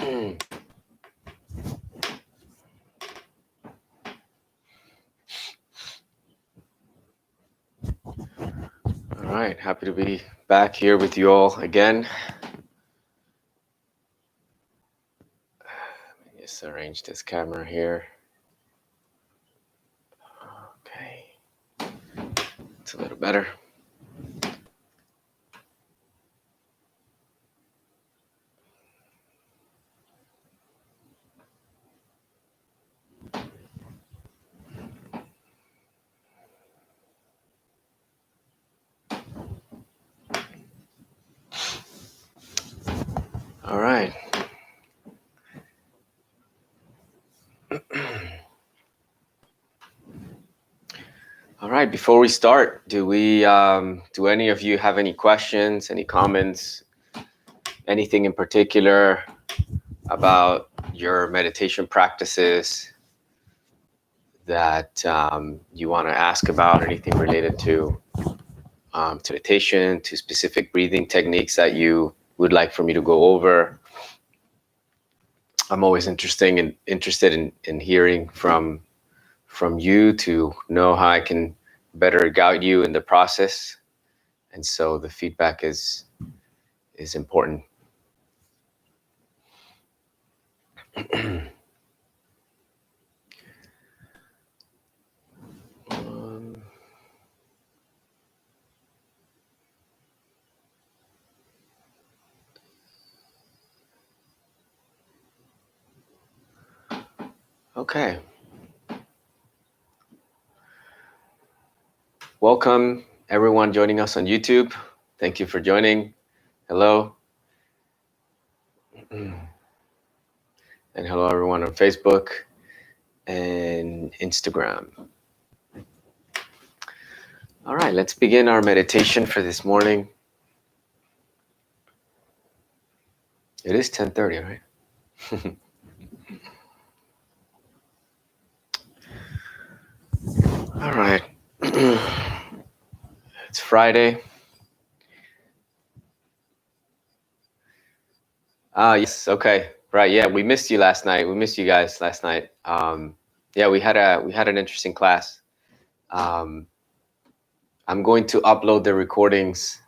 All right, happy to be back here with you all again. Let me just arrange this camera here. Okay, it's a little better. All right. All right, before we start, do any of you have any questions, any comments, anything in particular about your meditation practices that you want to ask about? Anything related to meditation, to specific breathing techniques that you would like for me to go over? I'm always interested in hearing from you to know how I can better guide you in the process, and so the feedback is important. Okay. Welcome everyone joining us on YouTube. Thank you for joining. Hello. And hello everyone on Facebook and Instagram. All right, let's begin our meditation for this morning. It is 10:30, right? All right. It's Friday. Yes. Okay. Right. Yeah, we missed you last night. We missed you guys last night. Yeah, we had an interesting class. I'm going to upload the recordings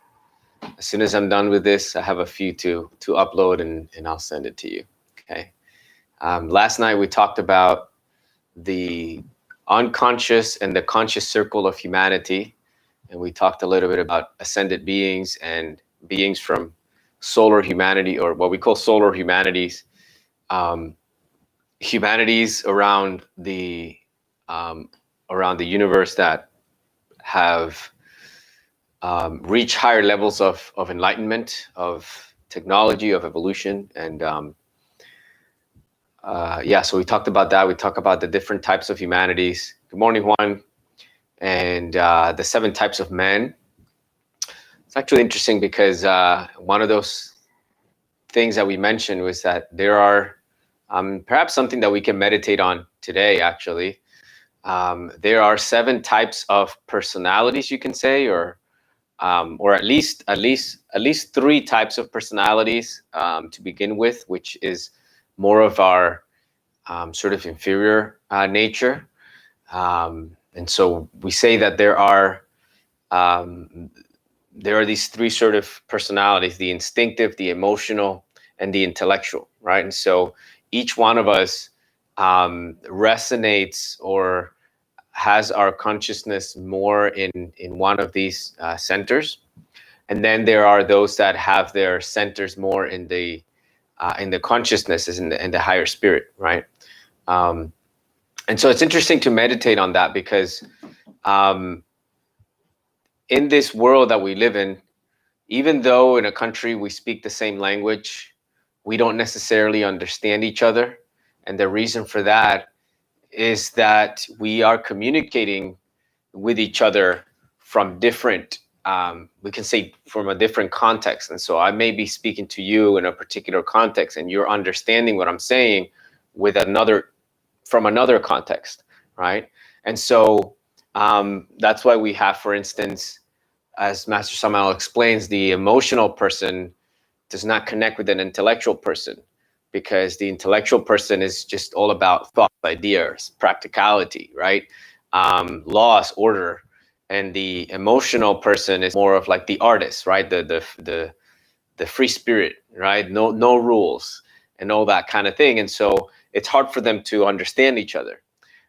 as soon as I'm done with this. I have a few to upload, and I'll send it to you. Okay. Last night we talked about the unconscious and the conscious circle of humanity, and we talked a little bit about ascended beings and beings from solar humanity, or what we call solar humanities, humanities around the universe that have reached higher levels of enlightenment, of technology, of evolution. And yeah, so we talked about that. We talked about the different types of humanities. Good morning, Juan. And the 7 types of men. It's actually interesting because one of those things that we mentioned was that there are perhaps something that we can meditate on today, actually. There are 7 types of personalities, you can say, or at least 3 types of personalities to begin with, which is more of our sort of inferior nature. And so we say that there are these 3 sort of personalities: the instinctive, the emotional, and the intellectual, right? And so each one of us resonates or has our consciousness more in one of these centers. And then there are those that have their centers more in the consciousness, in the higher spirit, right? And so it's interesting to meditate on that, because in this world that we live in, even though in a country we speak the same language, we don't necessarily understand each other. And the reason for that is that we are communicating with each other from different, we can say from a different context. And so I may be speaking to you in a particular context, and you're understanding what I'm saying from another context, right? And so that's why we have, for instance, as Master Samael explains, the emotional person does not connect with an intellectual person. because the intellectual person is just all about thoughts, ideas, practicality, right? Laws, order. And the emotional person is more of like the artist, right? The free spirit, right? No rules and all that kind of thing. And so it's hard for them to understand each other.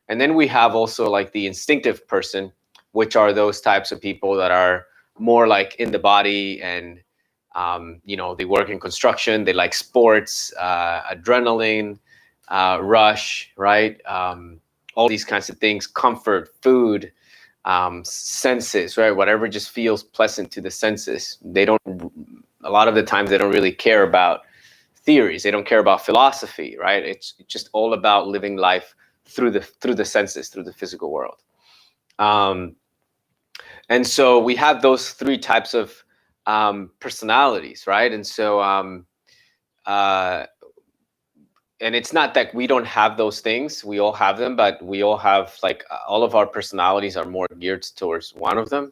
And then we have also like the instinctive person, which are those types of people that are more like in the body, and they work in construction, they like sports, adrenaline rush, right? All these kinds of things, comfort, food, senses, right? Whatever just feels pleasant to the senses. They don't, a lot of the times they don't really care about theories, they don't care about philosophy, right? It's just all about living life through the senses, through the physical world. And so we have those three types of personalities, right? And so and it's not that we don't have those things, we all have them, but we all have like all of our personalities are more geared towards one of them.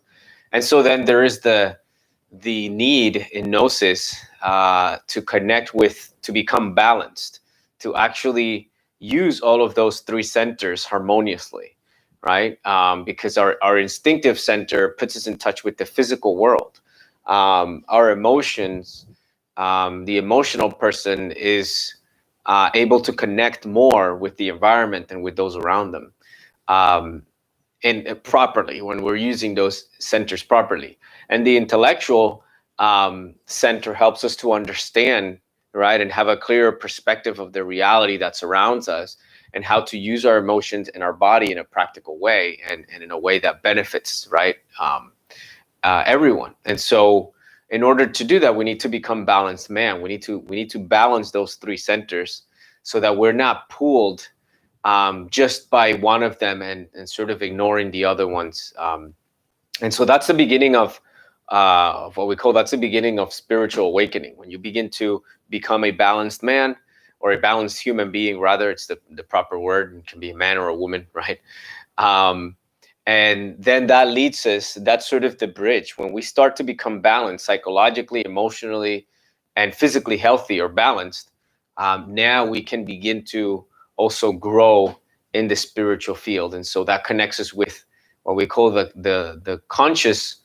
And so then there is the need in gnosis to connect with, to become balanced, to actually use all of those three centers harmoniously, right? Because our instinctive center puts us in touch with the physical world. Our emotions, the emotional person is able to connect more with the environment and with those around them, and properly, when we're using those centers properly. And the intellectual center helps us to understand, right, and have a clearer perspective of the reality that surrounds us, and how to use our emotions and our body in a practical way, and in a way that benefits, right, everyone. And so in order to do that, we need to become balanced man. We need to balance those three centers, so that we're not pulled just by one of them, and sort of ignoring the other ones. And so that's the beginning of what we call, that's the beginning of spiritual awakening. When you begin to become a balanced man, or a balanced human being, rather, it's the proper word. It can be a man or a woman, right? And then that leads us, that's sort of the bridge. When we start to become balanced psychologically, emotionally, and physically healthy or balanced, now we can begin to also grow in the spiritual field. And so that connects us with what we call the conscious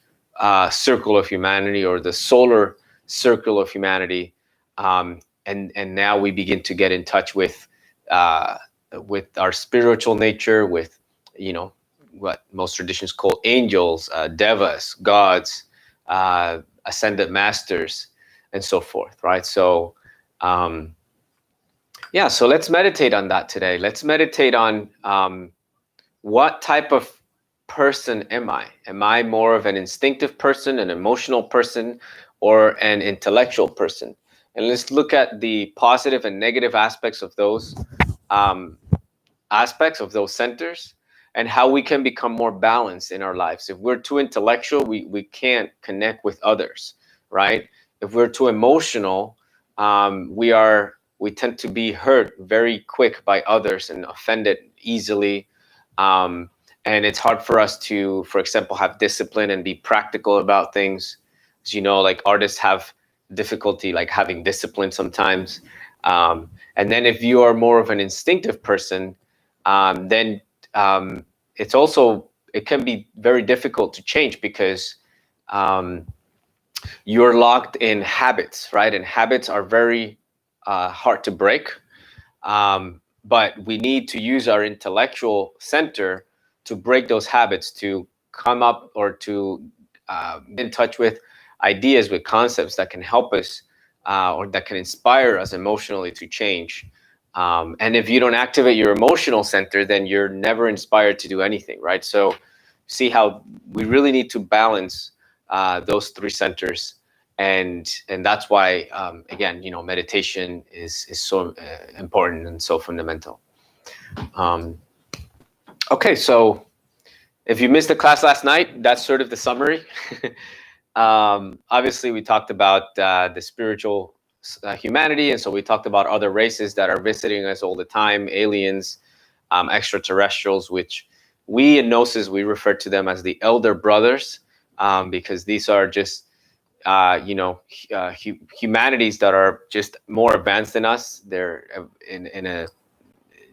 circle of humanity, or the solar circle of humanity. And now we begin to get in touch with our spiritual nature, with, what most traditions call angels, devas, gods, ascended masters, and so forth, right? So yeah, so let's meditate on that today. Let's meditate on what type of person am I? Am I more of an instinctive person, an emotional person, or an intellectual person? And let's look at the positive and negative aspects of those centers, and how we can become more balanced in our lives. If we're too intellectual, we can't connect with others, right? If we're too emotional, we tend to be hurt very quick by others and offended easily. And it's hard for us to, for example, have discipline and be practical about things. As you know, like artists have difficulty like having discipline sometimes. And then if you are more of an instinctive person, then it can be very difficult to change, because you're locked in habits, right? And habits are very hard to break. But we need to use our intellectual center to break those habits, to come up, or to get in touch with ideas, with concepts that can help us, or that can inspire us emotionally to change. And if you don't activate your emotional center, then you're never inspired to do anything, right? So see how we really need to balance those three centers. And that's why, again, meditation is so important and so fundamental. Okay, so if you missed the class last night, that's sort of the summary. Obviously, we talked about the spiritual humanity, and so we talked about other races that are visiting us all the time, aliens, extraterrestrials, which we in Gnosis, we refer to them as the elder brothers, because these are just humanities that are just more advanced than us. They're in a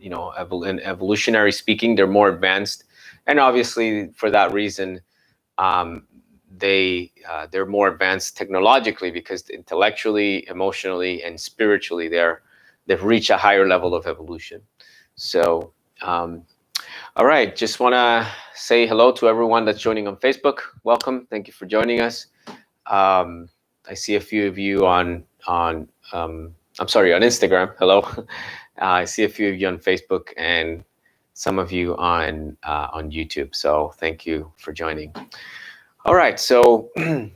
in evolutionary speaking, they're more advanced, and obviously for that reason, um, they're more advanced technologically because intellectually, emotionally, and spiritually they've reached a higher level of evolution. So, all right, just want to say hello to everyone that's joining on Facebook. Welcome, thank you for joining us. I see a few of you on I'm sorry, on Instagram. Hello. I see a few of you on Facebook and some of you on YouTube. So thank you for joining. All right, so a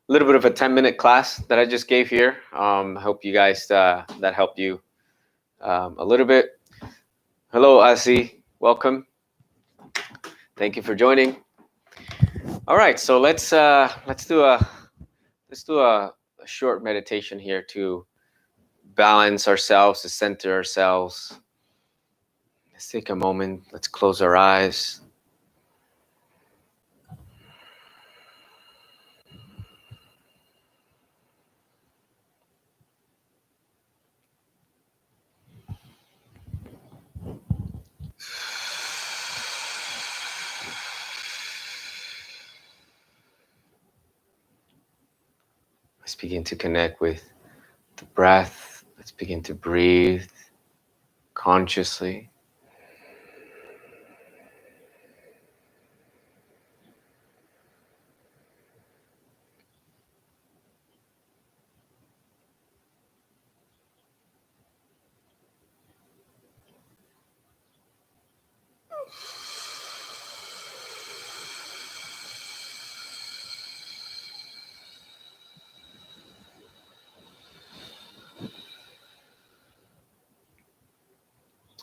little bit of a 10-minute class that I just gave here. I hope you guys that helped you a little bit. Hello, Asi. Welcome. Thank you for joining. All right, so let's do a short meditation here to balance ourselves, to center ourselves. Let's take a moment. Let's close our eyes. Let's begin to connect with the breath. Let's begin to breathe consciously.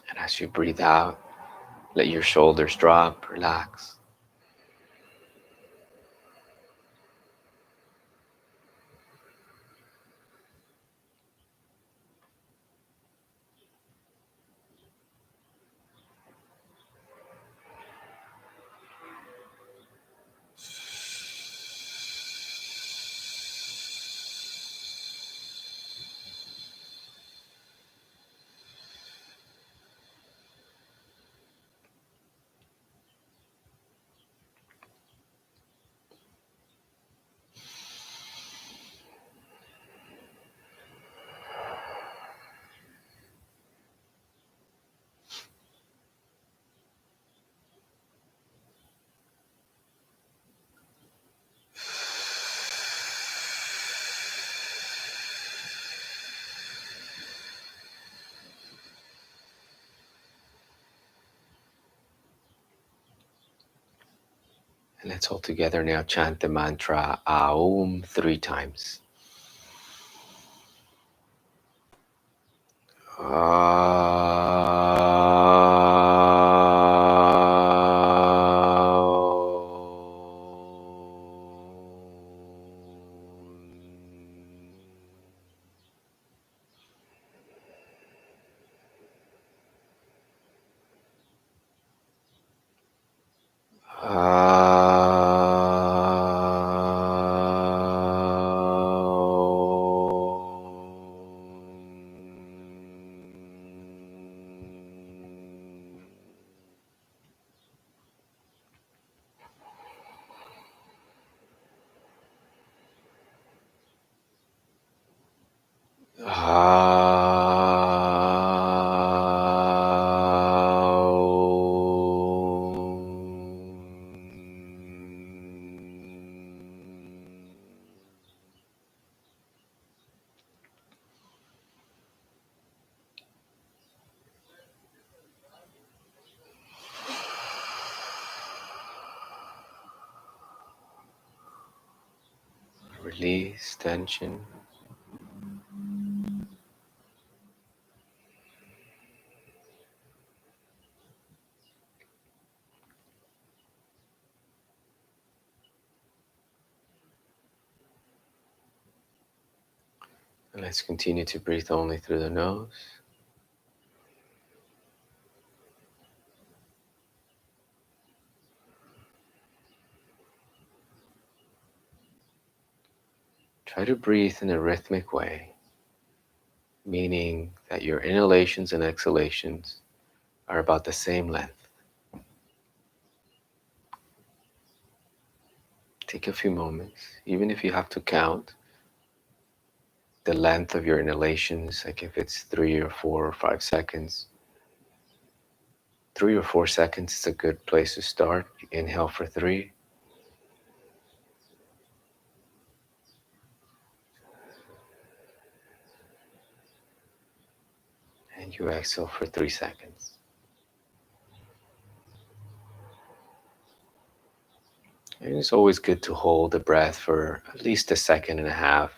And as you breathe out, let your shoulders drop, relax. And let's all together now chant the mantra Aum 3 times. Release tension. And let's continue to breathe only through the nose. Try to breathe in a rhythmic way, meaning that your inhalations and exhalations are about the same length. Take a few moments, even if you have to count the length of your inhalations, like if it's 3 or 4 or 5 seconds. 3 or 4 seconds is a good place to start. You inhale for 3. And you exhale for 3 seconds. And it's always good to hold the breath for at least a second and a half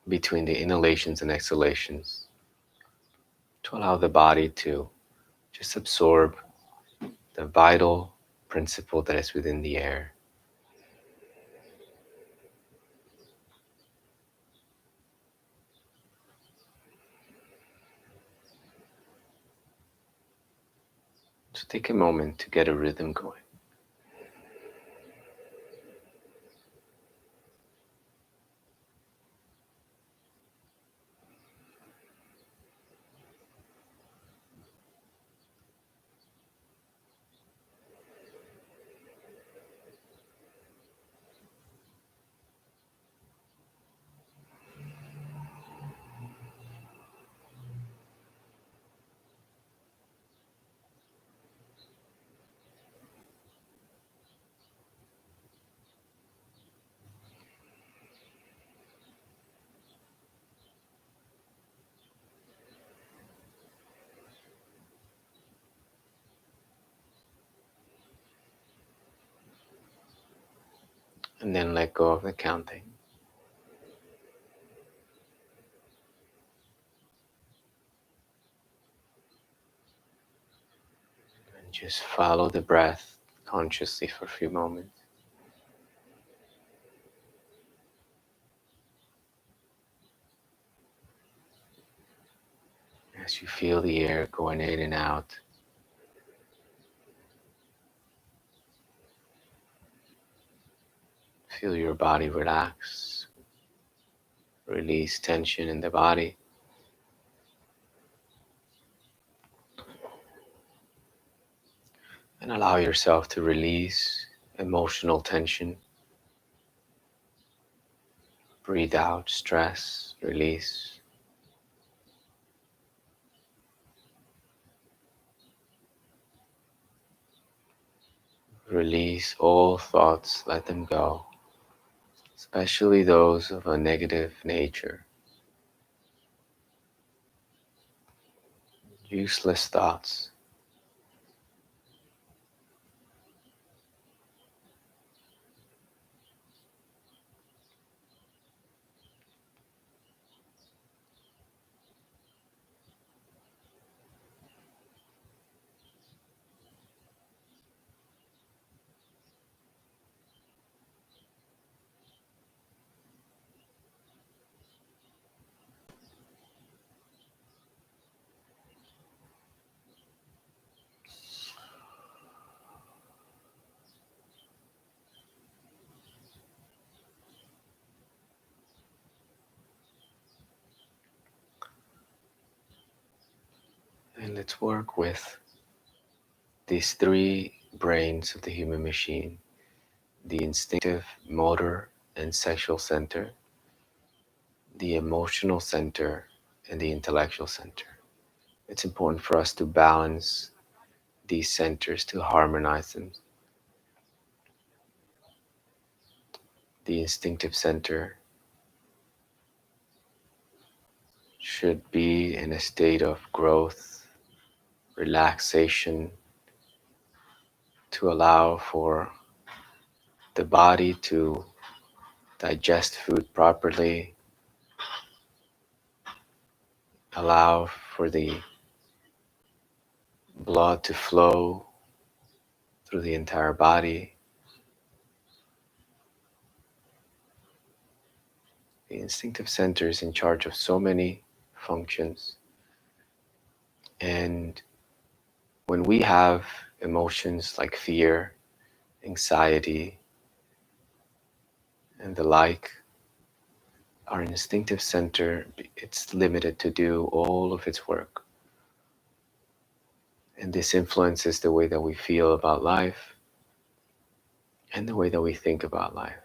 between the inhalations and exhalations to allow the body to just absorb the vital principle that is within the air. So take a moment to get a rhythm going. And then let go of the counting. And just follow the breath consciously for a few moments. As you feel the air going in and out, feel your body relax, release tension in the body. And allow yourself to release emotional tension. Breathe out stress, release. Release all thoughts, let them go, especially those of a negative nature. Useless thoughts. And let's work with these 3 brains of the human machine: the instinctive, motor, and sexual center, the emotional center, and the intellectual center. It's important for us to balance these centers, to harmonize them. The instinctive center should be in a state of growth, relaxation, to allow for the body to digest food properly, allow for the blood to flow through the entire body. The instinctive center is in charge of so many functions. And when we have emotions like fear, anxiety, and the like, our instinctive center, it's limited to do all of its work. And this influences the way that we feel about life and the way that we think about life.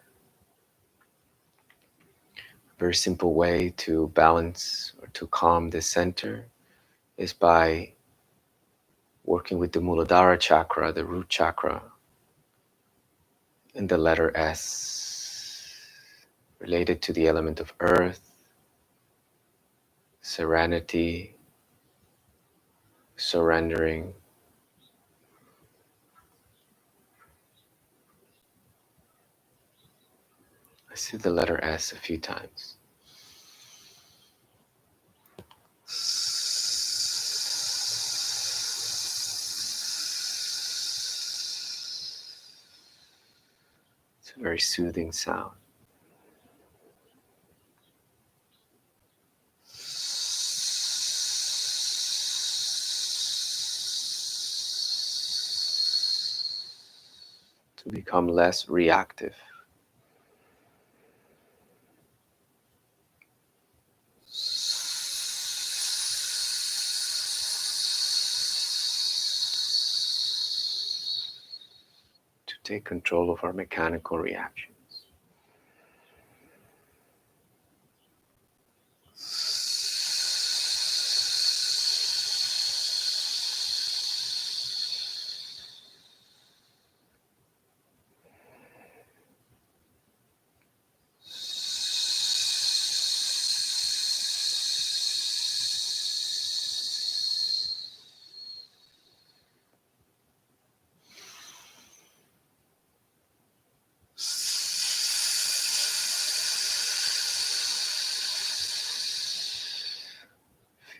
A very simple way to balance or to calm the center is by working with the Muladhara chakra, the root chakra, and the letter S, related to the element of earth, serenity, surrendering. I see the letter S a few times. It's a very soothing sound. To become less reactive. To take control of our mechanical reactions.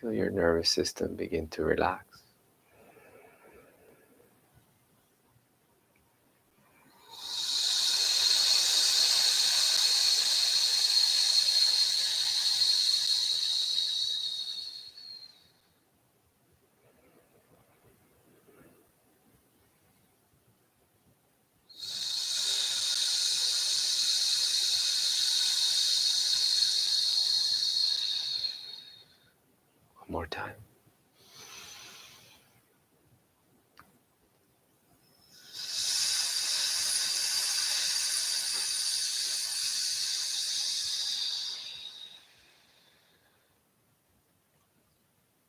Feel your nervous system begin to relax. One more time.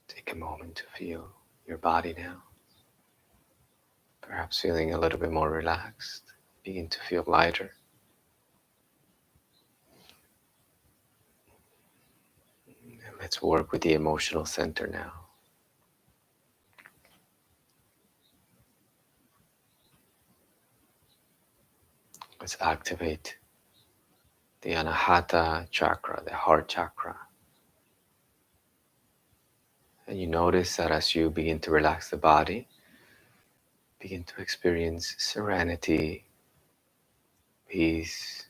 Take a moment to feel your body now. Perhaps feeling a little bit more relaxed. Begin to feel lighter. And let's work with the emotional center now. Let's activate the Anahata chakra, the heart chakra. And you notice that as you begin to relax the body, begin to experience serenity, peace,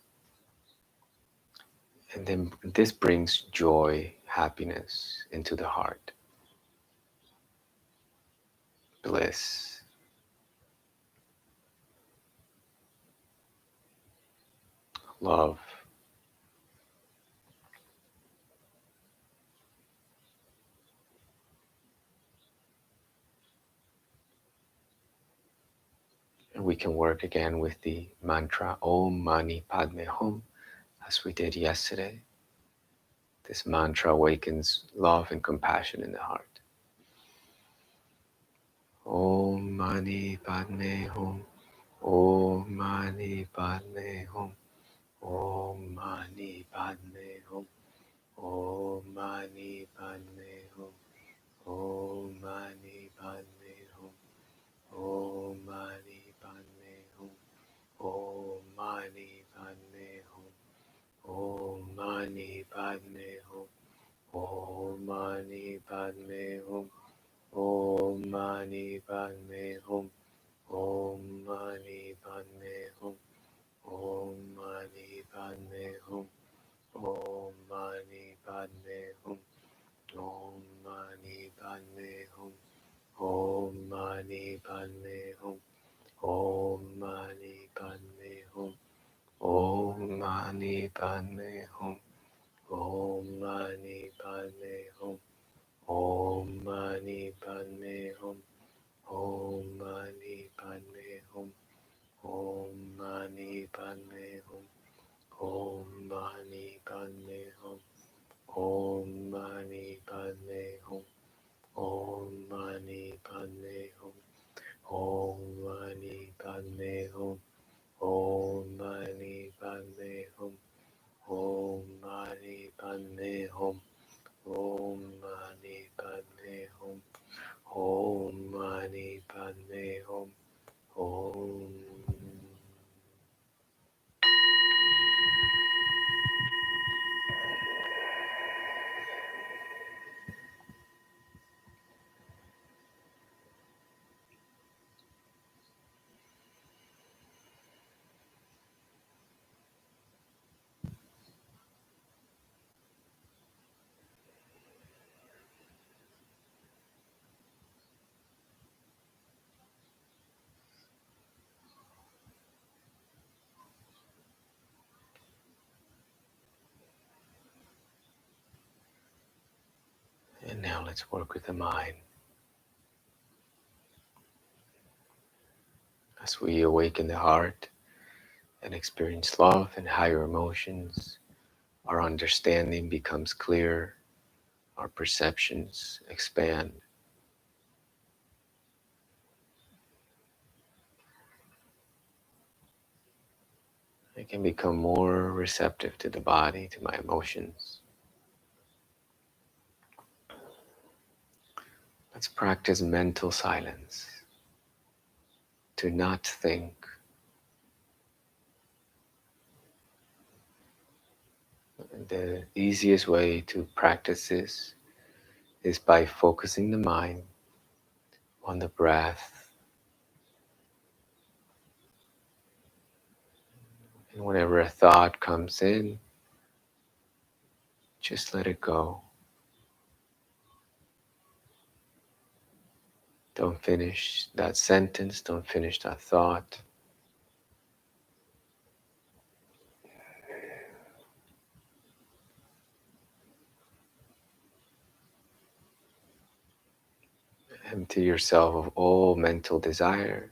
and then this brings joy, happiness into the heart, bliss. Love. And we can work again with the mantra Om Mani Padme Hum, as we did yesterday. This mantra awakens love and compassion in the heart. Om Mani Padme Hum, Om Mani Padme Hum, Om Mani Padme Hum, Om Mani Padme Hum, Om Mani Padme Hum, Om Mani Padme Hum, Om Mani Padme Hum, Om Mani Padme Hum, Om Mani Padme Hum, Om Mani Padme Hum, Om Mani Padme Hum, Om Mani Padme Hum, Om Mani Padme Hum, Om Mani Padme Hum, Om Mani Padme Hum, Om Mani Padme Hum, Om Mani Padme Hum. Om Mani Padme Hum. Om Mani Padme Hum. Om Mani Padme Hum. Om Mani Padme Hum. Om Mani Padme Hum. Om Mani Padme Hum. Om Mani Padme Hum. Om Mani Padme Hum. Om Mani Padme Hum. Om Mani Padme Hum. Om Mani Padme Hum. Om Mani Padme Hum. Om. And now let's work with the mind. As we awaken the heart and experience love and higher emotions, our understanding becomes clear, our perceptions expand. I can become more receptive to the body, to my emotions. Let's practice mental silence, to not think. The easiest way to practice this is by focusing the mind on the breath. And whenever a thought comes in, just let it go. Don't finish that sentence, don't finish that thought. Empty yourself of all mental desire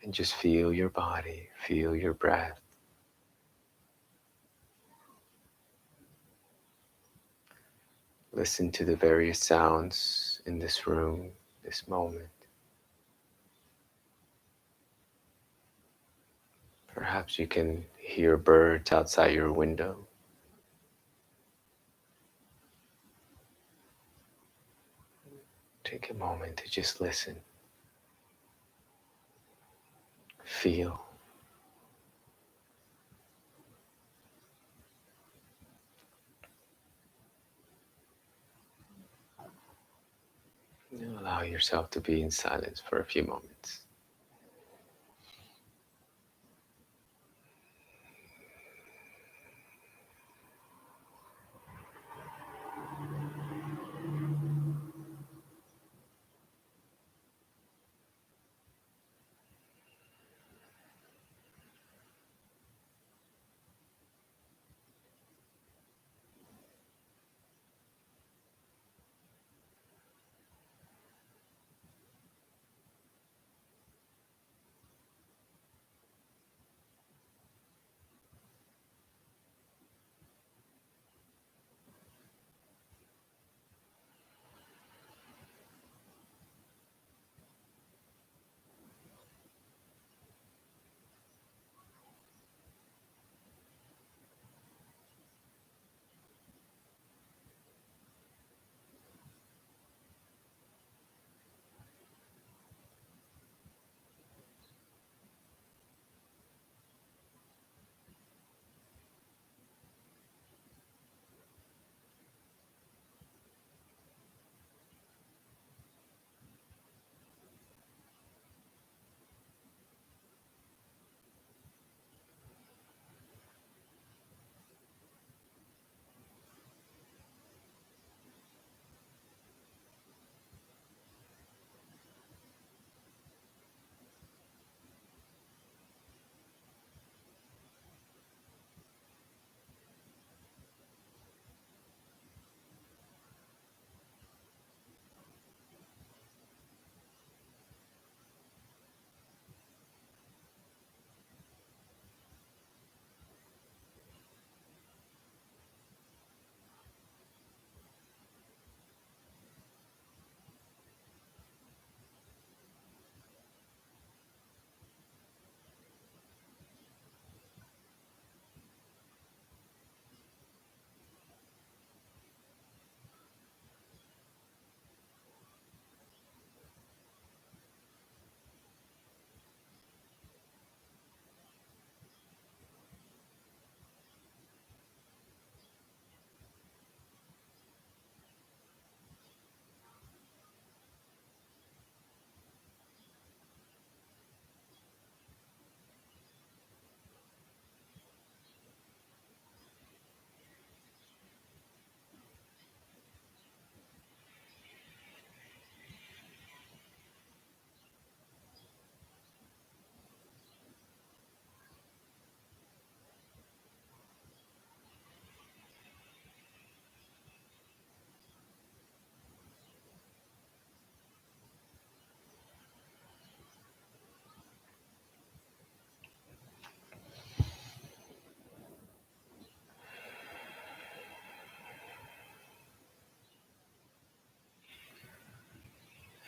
and just feel your body, feel your breath. Listen to the various sounds in this room, this moment. Perhaps you can hear birds outside your window. Take a moment to just listen, feel. And allow yourself to be in silence for a few moments.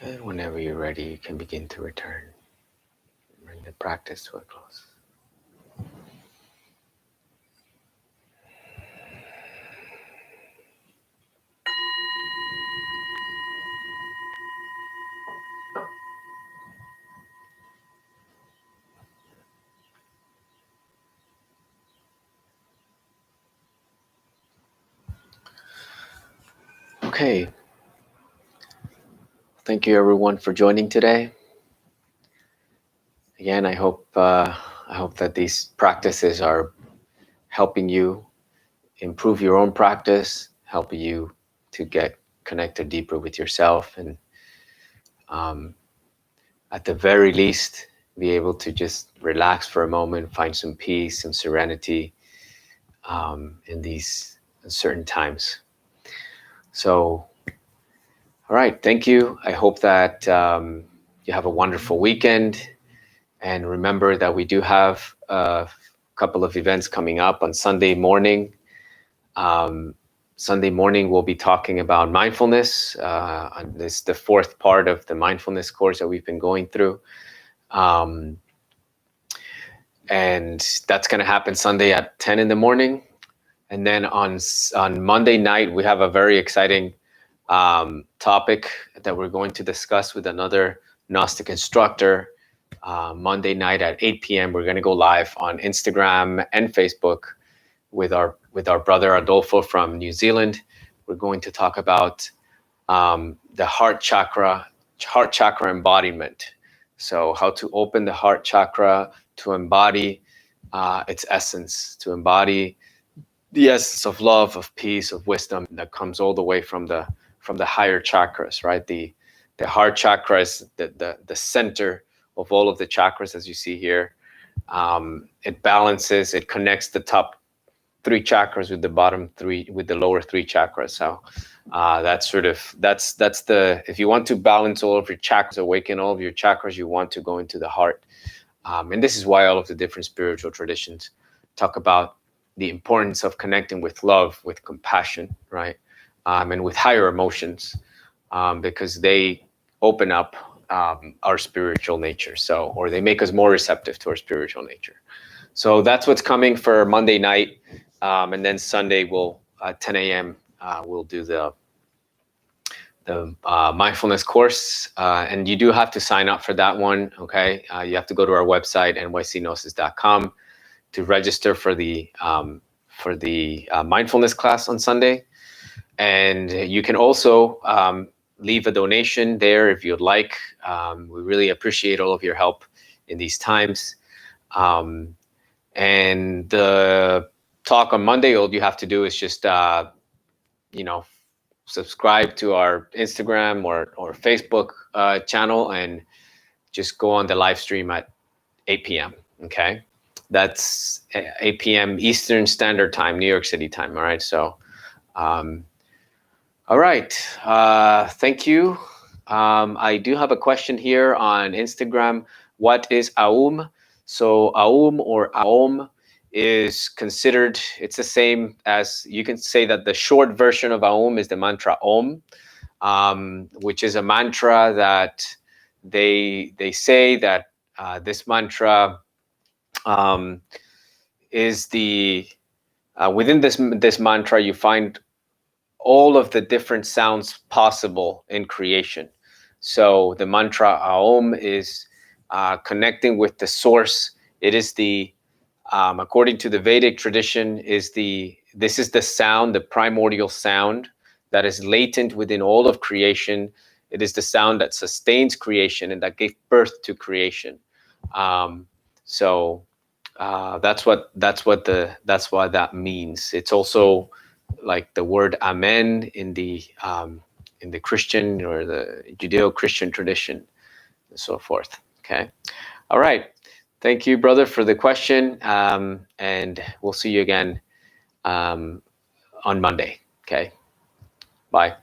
And whenever you're ready, you can begin to return. Bring the practice to a close. Okay. Thank you, everyone, for joining today. Again, I hope that these practices are helping you improve your own practice, helping you to get connected deeper with yourself, and at the very least, be able to just relax for a moment, find some peace, some serenity in these uncertain times. So, all right, thank you. I hope that you have a wonderful weekend. And remember that we do have a couple of events coming up on Sunday morning. Sunday morning, we'll be talking about mindfulness. This is the fourth part of the mindfulness course that we've been going through. And that's going to happen Sunday at 10 in the morning. And then on Monday night, we have a very exciting topic that we're going to discuss with another Gnostic instructor. Monday night at 8 p.m. We're going to go live on Instagram and Facebook with our brother Adolfo from New Zealand. We're going to talk about the heart chakra embodiment. So how to open the heart chakra to embody its essence, to embody the essence of love, of peace, of wisdom that comes all the way from the higher chakras, right? The heart chakra is the center of all of the chakras, as you see here. It balances, it connects the top 3 chakras with the bottom 3, with the lower 3 chakras. So that's the, if you want to balance all of your chakras, awaken all of your chakras, you want to go into the heart. And this is why all of the different spiritual traditions talk about the importance of connecting with love, with compassion, right? And with higher emotions, because they open up our spiritual nature. So, or they make us more receptive to our spiritual nature. So that's what's coming for Monday night. And then Sunday, we'll, 10 a.m., we'll do the mindfulness course. And you do have to sign up for that one, okay? You have to go to our website, nycgnosis.com, to register for the mindfulness class on Sunday. And you can also leave a donation there if you'd like. We really appreciate all of your help in these times. And the talk on Monday, all you have to do is just, subscribe to our Instagram or Facebook channel and just go on the live stream at 8 p.m. Okay. That's 8 p.m. Eastern Standard Time, New York City time. All right. So, all right. Thank you. I do have a question here on Instagram. What is Aum? So Aum or Aum is considered, it's the same as, you can say that the short version of Aum is the mantra Om, which is a mantra that they say that this mantra is the, within this mantra, you find all of the different sounds possible in creation. So the mantra Aum is connecting with the source. It is the, according to the Vedic tradition, this is the sound, the primordial sound that is latent within all of creation. It is the sound that sustains creation and that gave birth to creation. So that's what that means. It's also like the word Amen in the Christian or the Judeo-Christian tradition, and so forth. Okay, all right. Thank you, brother, for the question, and we'll see you again on Monday. Okay, bye.